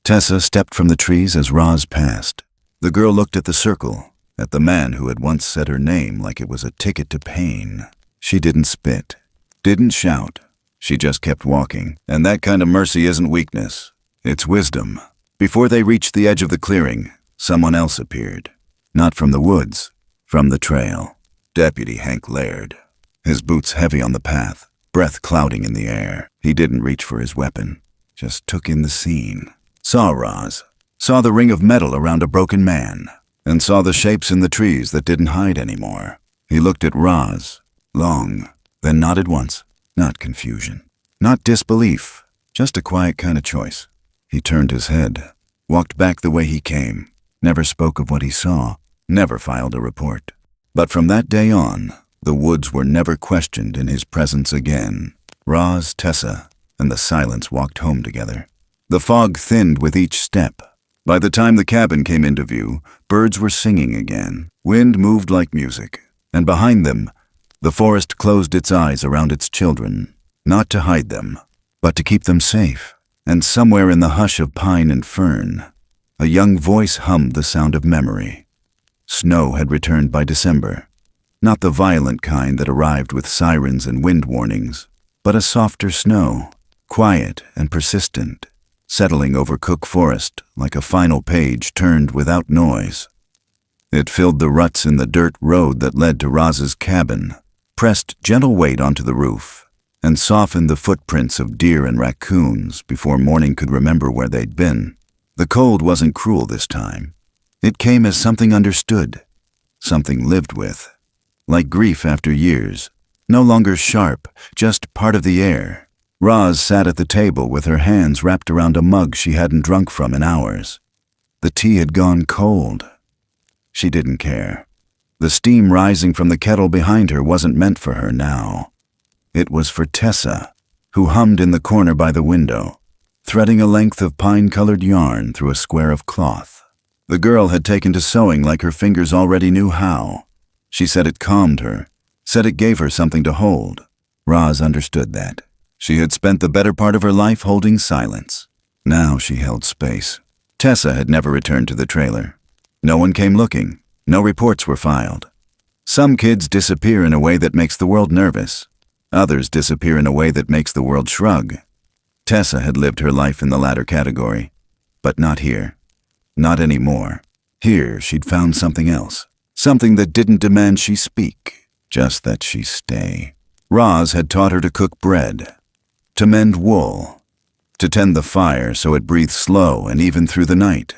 Tessa stepped from the trees as Roz passed. The girl looked at the circle, at the man who had once said her name like it was a ticket to pain. She didn't spit, didn't shout. She just kept walking. And that kind of mercy isn't weakness. It's wisdom. Before they reached the edge of the clearing, someone else appeared. Not from the woods, from the trail. Deputy Hank Laird. His boots heavy on the path, breath clouding in the air. He didn't reach for his weapon, just took in the scene. Saw Roz, saw the ring of metal around a broken man, and saw the shapes in the trees that didn't hide anymore. He looked at Roz, long, then nodded once. Not confusion, not disbelief, just a quiet kind of choice. He turned his head, walked back the way he came, never spoke of what he saw, never filed a report. But from that day on, the woods were never questioned in his presence again. Roz, Tessa, and the silence walked home together. The fog thinned with each step. By the time the cabin came into view, birds were singing again. Wind moved like music, and behind them, the forest closed its eyes around its children, not to hide them, but to keep them safe. And somewhere in the hush of pine and fern, a young voice hummed the sound of memory. Snow had returned by December. Not the violent kind that arrived with sirens and wind warnings, but a softer snow, quiet and persistent, settling over Cook Forest like a final page turned without noise. It filled the ruts in the dirt road that led to Roz's cabin, pressed gentle weight onto the roof, and softened the footprints of deer and raccoons before morning could remember where they'd been. The cold wasn't cruel this time. It came as something understood, something lived with. Like grief after years, no longer sharp, just part of the air. Roz sat at the table with her hands wrapped around a mug she hadn't drunk from in hours. The tea had gone cold. She didn't care. The steam rising from the kettle behind her wasn't meant for her now. It was for Tessa, who hummed in the corner by the window, threading a length of pine-colored yarn through a square of cloth. The girl had taken to sewing like her fingers already knew how. She said it calmed her, said it gave her something to hold. Roz understood that. She had spent the better part of her life holding silence. Now she held space. Tessa had never returned to the trailer. No one came looking. No reports were filed. Some kids disappear in a way that makes the world nervous. Others disappear in a way that makes the world shrug. Tessa had lived her life in the latter category. But not here. Not anymore. Here she'd found something else. Something that didn't demand she speak, just that she stay. Roz had taught her to cook bread, to mend wool, to tend the fire so it breathed slow and even through the night.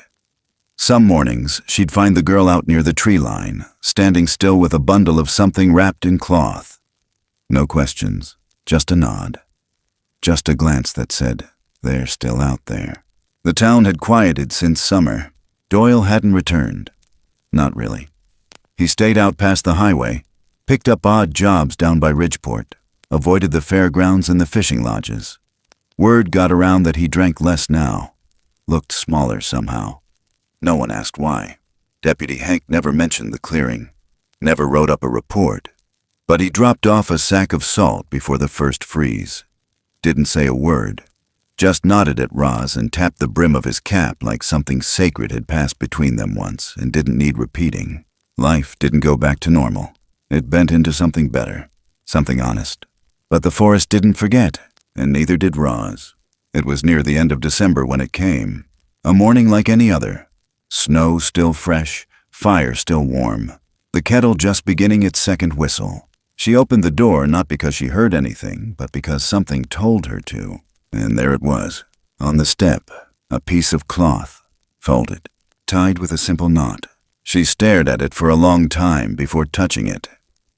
Some mornings, she'd find the girl out near the tree line, standing still with a bundle of something wrapped in cloth. No questions, just a nod. Just a glance that said, they're still out there. The town had quieted since summer. Doyle hadn't returned. Not really. He stayed out past the highway, picked up odd jobs down by Ridgeport, avoided the fairgrounds and the fishing lodges. Word got around that he drank less now, looked smaller somehow. No one asked why. Deputy Hank never mentioned the clearing, never wrote up a report, but he dropped off a sack of salt before the first freeze. Didn't say a word, just nodded at Roz and tapped the brim of his cap like something sacred had passed between them once and didn't need repeating. Life didn't go back to normal. It bent into something better, something honest. But the forest didn't forget, and neither did Roz. It was near the end of December when it came. A morning like any other. Snow still fresh, fire still warm. The kettle just beginning its second whistle. She opened the door not because she heard anything, but because something told her to. And there it was, on the step, a piece of cloth, folded, tied with a simple knot. She stared at it for a long time before touching it.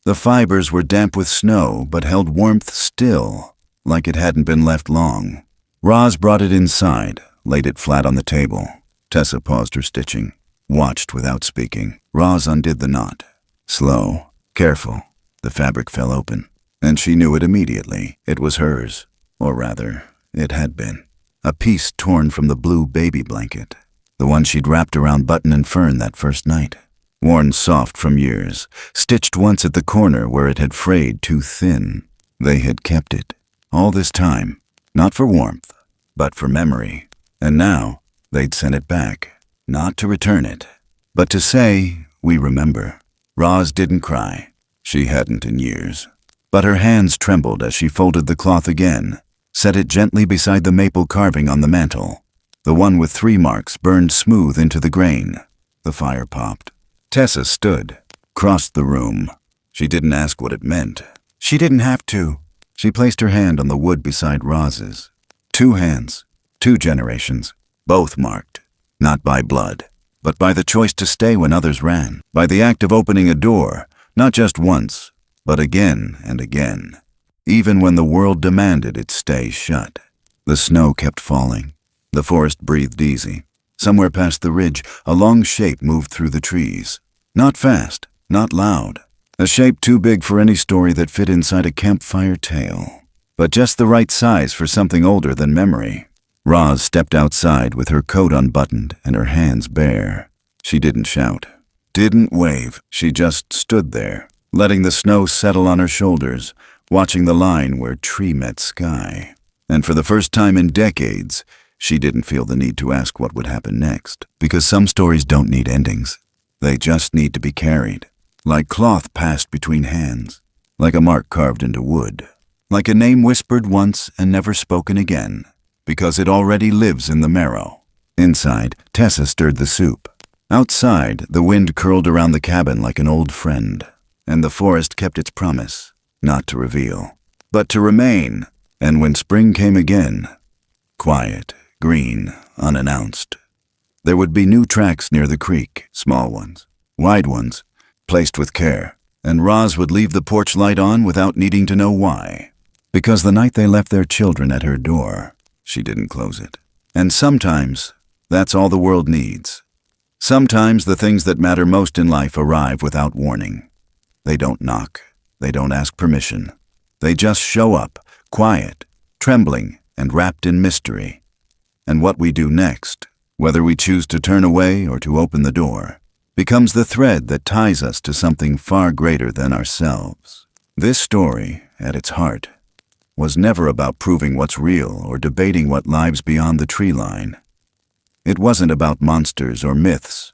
The fibers were damp with snow, but held warmth still, like it hadn't been left long. Roz brought it inside, laid it flat on the table. Tessa paused her stitching, watched without speaking. Roz undid the knot. Slow, careful, the fabric fell open, and she knew it immediately. It was hers, or rather, it had been. A piece torn from the blue baby blanket, the one she'd wrapped around Button and Fern that first night. Worn soft from years, stitched once at the corner where it had frayed too thin. They had kept it, all this time, not for warmth, but for memory. And now, they'd sent it back, not to return it, but to say, we remember. Roz didn't cry. She hadn't in years. But her hands trembled as she folded the cloth again, set it gently beside the maple carving on the mantel. The one with 3 marks burned smooth into the grain. The fire popped. Tessa stood, crossed the room. She didn't ask what it meant. She didn't have to. She placed her hand on the wood beside Roz's. 2 hands, 2 generations, both marked, not by blood, but by the choice to stay when others ran, by the act of opening a door, not just once, but again and again, even when the world demanded it stay shut. The snow kept falling. The forest breathed easy. Somewhere past the ridge, a long shape moved through the trees. Not fast, not loud. A shape too big for any story that fit inside a campfire tale, but just the right size for something older than memory. Roz stepped outside with her coat unbuttoned and her hands bare. She didn't shout, didn't wave. She just stood there, letting the snow settle on her shoulders, watching the line where tree met sky. And for the first time in decades, she didn't feel the need to ask what would happen next, because some stories don't need endings. They just need to be carried, like cloth passed between hands, like a mark carved into wood, like a name whispered once and never spoken again, because it already lives in the marrow. Inside, Tessa stirred the soup. Outside, the wind curled around the cabin like an old friend, and the forest kept its promise, not to reveal, but to remain. And when spring came again, quiet, green, unannounced, there would be new tracks near the creek, small ones, wide ones, placed with care, and Roz would leave the porch light on without needing to know why. Because the night they left their children at her door, she didn't close it. And sometimes, that's all the world needs. Sometimes the things that matter most in life arrive without warning. They don't knock. They don't ask permission. They just show up, quiet, trembling, and wrapped in mystery. And what we do next, whether we choose to turn away or to open the door, becomes the thread that ties us to something far greater than ourselves. This story, at its heart, was never about proving what's real or debating what lives beyond the tree line. It wasn't about monsters or myths,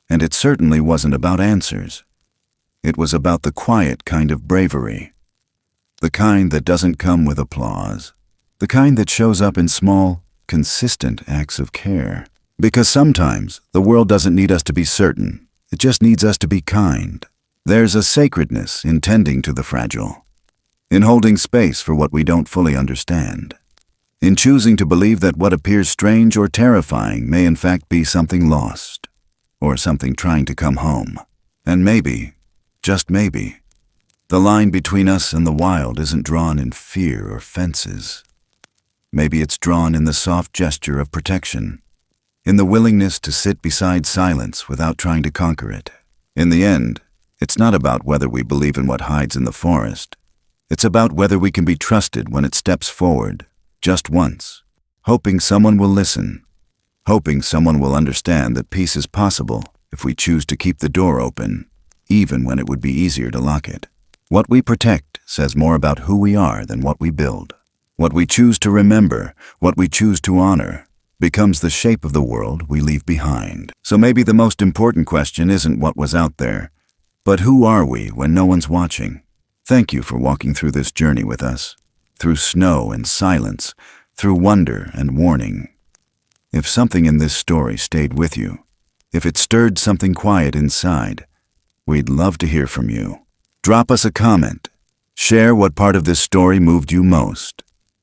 and it certainly wasn't about answers. It was about the quiet kind of bravery, the kind that doesn't come with applause, the kind that shows up in small, consistent acts of care. Because sometimes the world doesn't need us to be certain, it just needs us to be kind. There's a sacredness in tending to the fragile, in holding space for what we don't fully understand, in choosing to believe that what appears strange or terrifying may in fact be something lost, or something trying to come home. And maybe, just maybe, the line between us and the wild isn't drawn in fear or fences. Maybe it's drawn in the soft gesture of protection, in the willingness to sit beside silence without trying to conquer it. In the end, it's not about whether we believe in what hides in the forest. It's about whether we can be trusted when it steps forward, just once, hoping someone will listen, hoping someone will understand that peace is possible if we choose to keep the door open, even when it would be easier to lock it. What we protect says more about who we are than what we build. What we choose to remember, what we choose to honor, becomes the shape of the world we leave behind. So maybe the most important question isn't what was out there, but who are we when no one's watching? Thank you for walking through this journey with us, through snow and silence, through wonder and warning. If something in this story stayed with you, if it stirred something quiet inside, we'd love to hear from you. Drop us a comment. Share what part of this story moved you most.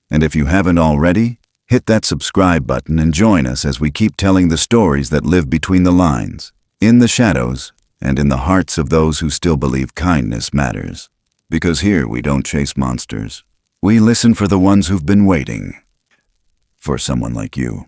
And if you haven't already, hit that subscribe button and join us as we keep telling the stories that live between the lines, in the shadows, and in the hearts of those who still believe kindness matters. Because here we don't chase monsters. We listen for the ones who've been waiting. For someone like you.